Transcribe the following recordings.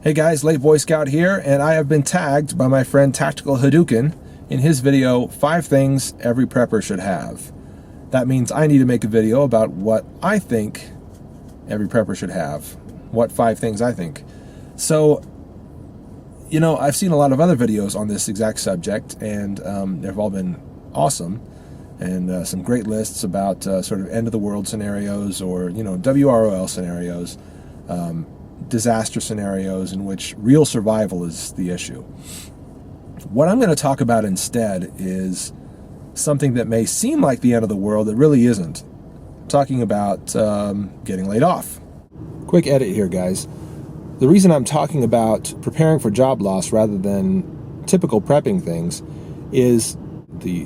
Hey guys, Late Boy Scout here, and I have been tagged by my friend TacticalHadoken in his video, 5 Things Every Prepper Should Have. That means I need to make a video about what I think every prepper should have. What 5 things I think. So, you know, I've seen a lot of other videos on this exact subject, and they've all been awesome. And some great lists about sort of end-of-the-world scenarios or, you know, WROL scenarios. Disaster scenarios in which real survival is the issue. What I'm going to talk about instead is something that may seem like the end of the world that really isn't. I'm talking about getting laid off. Quick edit here, guys. The reason I'm talking about preparing for job loss rather than typical prepping things is the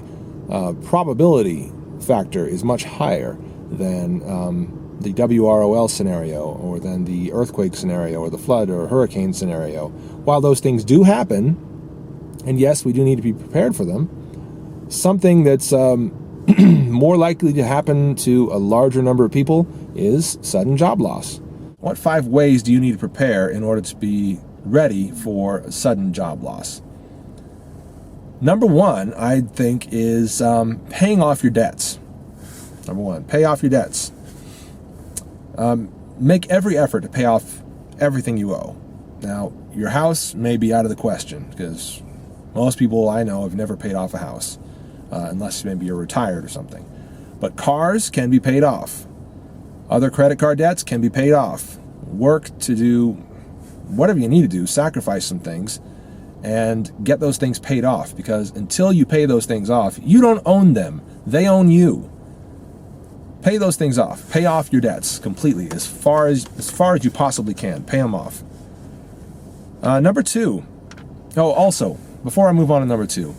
probability factor is much higher than the WROL scenario, or then the earthquake scenario, or the flood or hurricane scenario. While those things do happen, and yes, we do need to be prepared for them, something that's more likely to happen to a larger number of people is sudden job loss. What 5 ways do you need to prepare in order to be ready for sudden job loss? Number 1, I think, is paying off your debts. Number 1, pay off your debts. Make every effort to pay off everything you owe. Now, your house may be out of the question, because most people I know have never paid off a house, unless maybe you're retired or something. But cars can be paid off. Other credit card debts can be paid off. Work to do whatever you need to do, sacrifice some things, and get those things paid off, because until you pay those things off, you don't own them. They own you. Pay those things off. Pay off your debts completely, as far as you possibly can. Pay them off. Number 2. Oh, also, before I move on to number 2,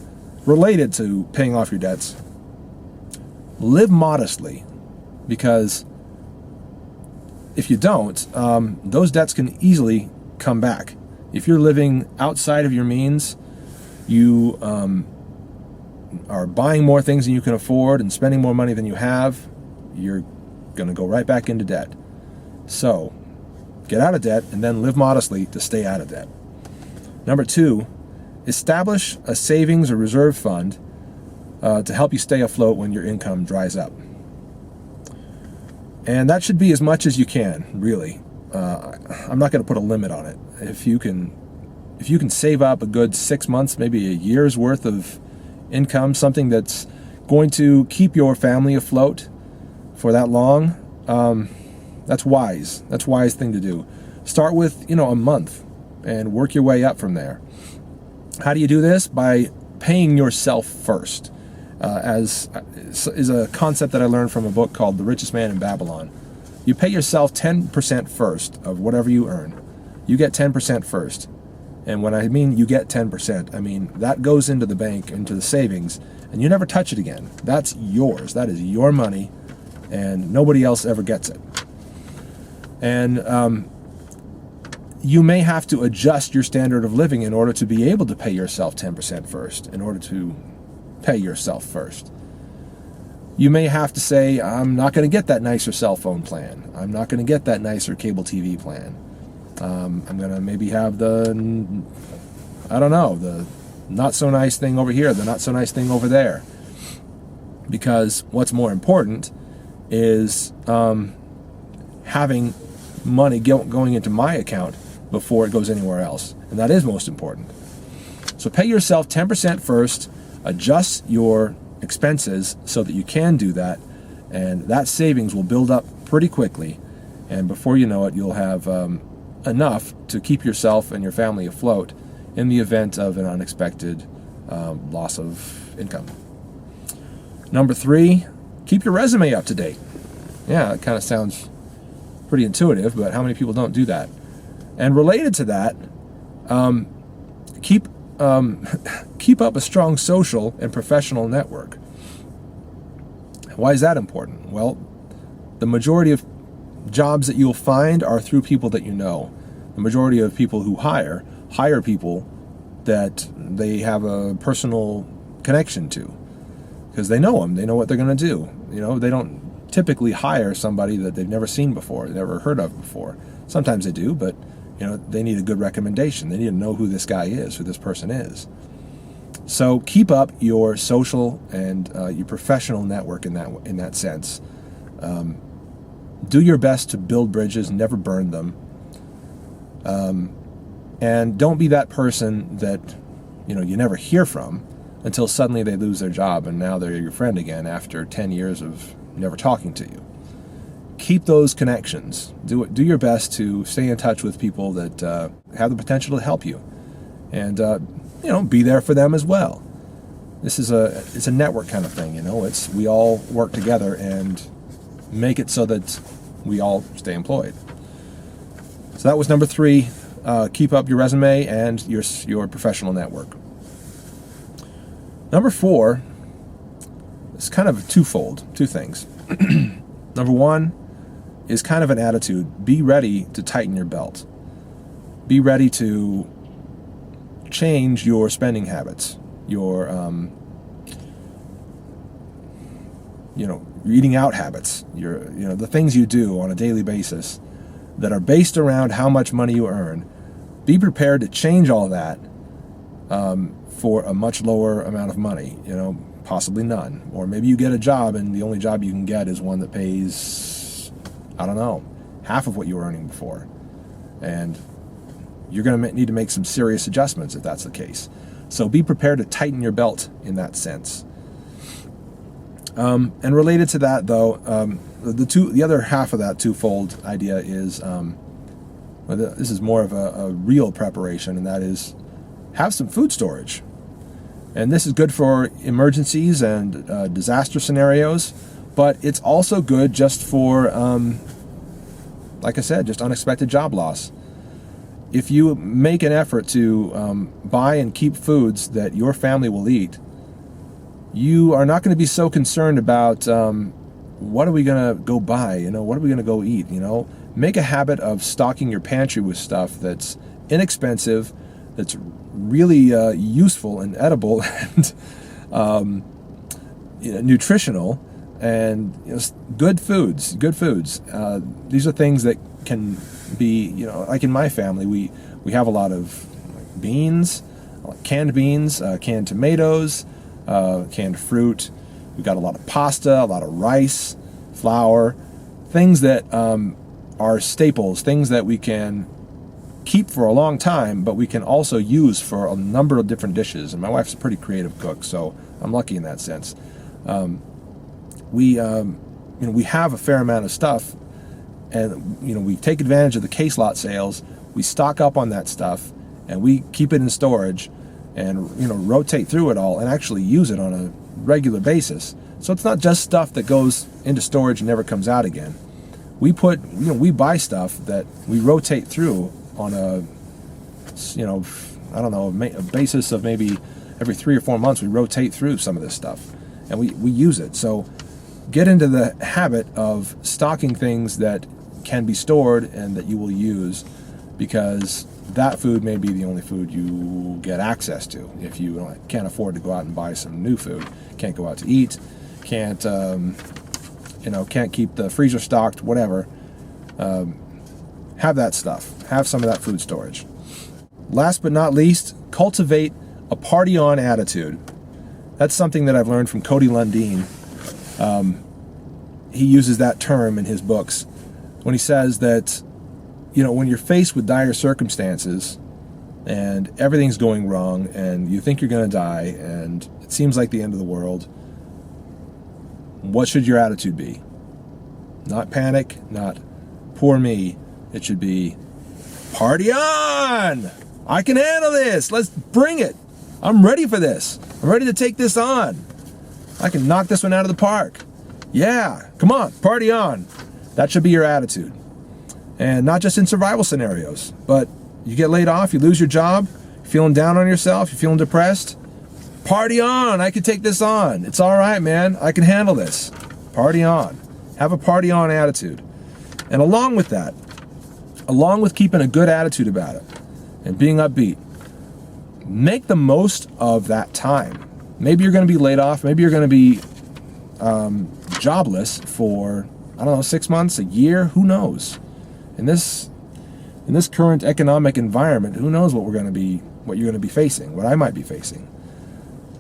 related to paying off your debts, live modestly, because if you don't, those debts can easily come back. If you're living outside of your means, you are buying more things than you can afford and spending more money than you have, you're going to go right back into debt. So, get out of debt and then live modestly to stay out of debt. Number 2, establish a savings or reserve fund to help you stay afloat when your income dries up. And that should be as much as you can, really. I'm not going to put a limit on it. If you can save up a good 6 months, maybe a year's worth of income, something that's going to keep your family afloat for that long, that's wise. That's a wise thing to do. Start with, you know, a month and work your way up from there. How do you do this? By paying yourself first. Is a concept that I learned from a book called The Richest Man in Babylon. You pay yourself 10% first of whatever you earn. You get 10% first. And when I mean you get 10%, I mean that goes into the bank, into the savings, and you never touch it again. That's yours. That is your money, and nobody else ever gets it. And you may have to adjust your standard of living in order to be able to pay yourself 10% first, in order to pay yourself first. You may have to say, I'm not going to get that nicer cell phone plan. I'm not going to get that nicer cable TV plan. I'm going to maybe have the, I don't know, the not so nice thing over here, the not so nice thing over there. Because what's more important is having money going into my account before it goes anywhere else. And that is most important. So pay yourself 10% first, adjust your expenses so that you can do that, and that savings will build up pretty quickly, and before you know it, you'll have enough to keep yourself and your family afloat in the event of an unexpected loss of income. Number 3, keep your resume up to date. Yeah, it kind of sounds pretty intuitive, but how many people don't do that? And related to that, keep up a strong social and professional network. Why is that important? Well, the majority of jobs that you'll find are through people that you know. The majority of people who hire people that they have a personal connection to, because they know them. They know what they're going to do. You know, they don't typically hire somebody that they've never seen before, never heard of before. Sometimes they do, but they need a good recommendation. They need to know who this guy is, who this person is. So keep up your social and your professional network in that sense. Do your best to build bridges, never burn them. And don't be that person that you never hear from until suddenly they lose their job and now they're your friend again after 10 years of never talking to you. Keep those connections. Do your best to stay in touch with people that have the potential to help you, and be there for them as well. It's a network kind of thing. We all work together and make it so that we all stay employed. So that was number 3. Keep up your resume and your professional network. Number 4 is kind of twofold, 2 things. Number 1 is kind of an attitude. Be ready to tighten your belt. Be ready to change your spending habits, your eating out habits, the things you do on a daily basis that are based around how much money you earn. Be prepared to change all that for a much lower amount of money, possibly none. Or maybe you get a job and the only job you can get is one that pays, I don't know, half of what you were earning before. And you're going to need to make some serious adjustments if that's the case. So be prepared to tighten your belt in that sense. And related to that, though, the other half of that twofold idea is, this is more of a real preparation, and that is have some food storage. And this is good for emergencies and disaster scenarios, but it's also good just for, like I said, just unexpected job loss. If you make an effort to buy and keep foods that your family will eat, you are not going to be so concerned about what are we going to go buy, what are we going to go eat, Make a habit of stocking your pantry with stuff that's inexpensive, that's really useful and edible and nutritional, and good foods. These are things that can be, like in my family, we have a lot of beans, canned beans, canned tomatoes, canned fruit. We've got a lot of pasta, a lot of rice, flour, things that are staples, things that we can keep for a long time, but we can also use for a number of different dishes. And my wife's a pretty creative cook, so I'm lucky in that sense. We have a fair amount of stuff, and we take advantage of the case lot sales. We stock up on that stuff, and we keep it in storage, and rotate through it all, and actually use it on a regular basis. So it's not just stuff that goes into storage and never comes out again. We buy stuff that we rotate through on a basis of maybe every 3 or 4 months. We rotate through some of this stuff, and we use it. So get into the habit of stocking things that can be stored and that you will use, because that food may be the only food you get access to if you can't afford to go out and buy some new food, can't go out to eat, can't keep the freezer stocked, whatever. Have that stuff. Have some of that food storage. Last but not least, cultivate a party-on attitude. That's something that I've learned from Cody Lundeen. He uses that term in his books when he says that, when you're faced with dire circumstances and everything's going wrong and you think you're going to die and it seems like the end of the world, what should your attitude be? Not panic, not poor me. It should be, party on! I can handle this! Let's bring it! I'm ready for this! I'm ready to take this on! I can knock this one out of the park! Yeah! Come on, party on! That should be your attitude. And not just in survival scenarios, but you get laid off, you lose your job, you're feeling down on yourself, you're feeling depressed. Party on! I can take this on! It's alright, man. I can handle this. Party on. Have a party on attitude. And along with that, along with keeping a good attitude about it and being upbeat, make the most of that time. Maybe you're going to be laid off. Maybe you're going to be jobless for, 6 months, a year, who knows? In this in this current economic environment, who knows what you're going to be facing, what I might be facing.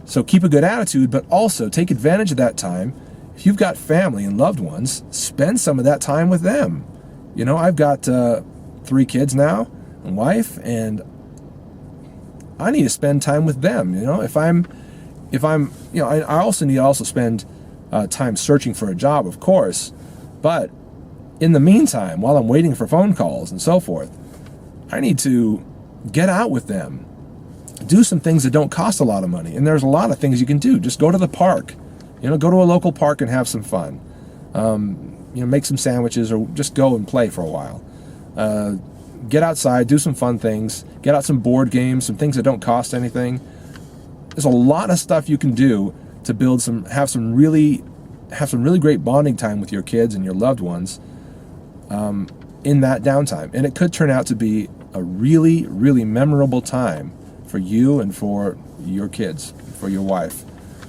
So keep a good attitude, but also take advantage of that time. If you've got family and loved ones, spend some of that time with them. You know, I've got 3 kids now, and wife, and I need to spend time with them. You know, if I'm, you know, I also need to spend time searching for a job, of course, but in the meantime, while I'm waiting for phone calls and so forth, I need to get out with them. Do some things that don't cost a lot of money. And there's a lot of things you can do. Just go to the park. You know, go to a local park and have some fun. You know, make some sandwiches or just go and play for a while. Get outside, do some fun things. Get out some board games, some things that don't cost anything. There's a lot of stuff you can do to build have some really great bonding time with your kids and your loved ones in that downtime. And it could turn out to be a really, really memorable time for you and for your kids, for your wife.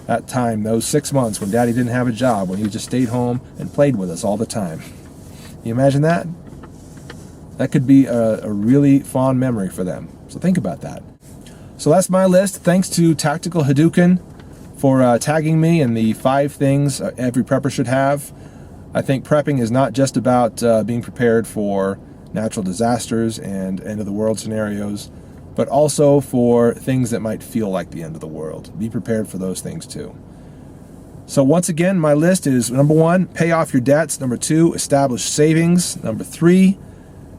That time, those 6 months when Daddy didn't have a job, when he just stayed home and played with us all the time. Can you imagine that? That could be a really fond memory for them. So think about that. So that's my list. Thanks to TacticalHadoken for tagging me in the 5 things every prepper should have. I think prepping is not just about being prepared for natural disasters and end-of-the-world scenarios, but also for things that might feel like the end of the world. Be prepared for those things too. So once again, my list is: number 1, pay off your debts. Number 2, establish savings. Number 3,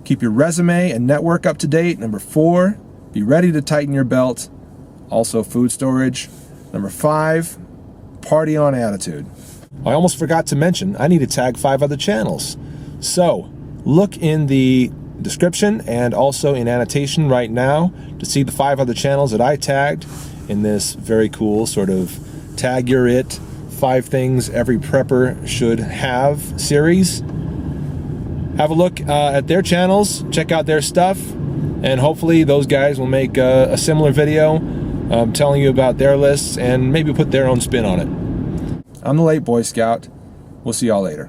keep your resume and network up to date. Number 4, be ready to tighten your belt. Also food storage. Number 5, party on attitude. I almost forgot to mention, I need to tag 5 other channels. So look in the description and also in annotation right now to see the 5 other channels that I tagged in this very cool sort of tag your it 5 things every prepper should have series. Have a look at their channels, check out their stuff, and hopefully those guys will make a similar video telling you about their lists and maybe put their own spin on it. I'm the Late Boy Scout. We'll see y'all later.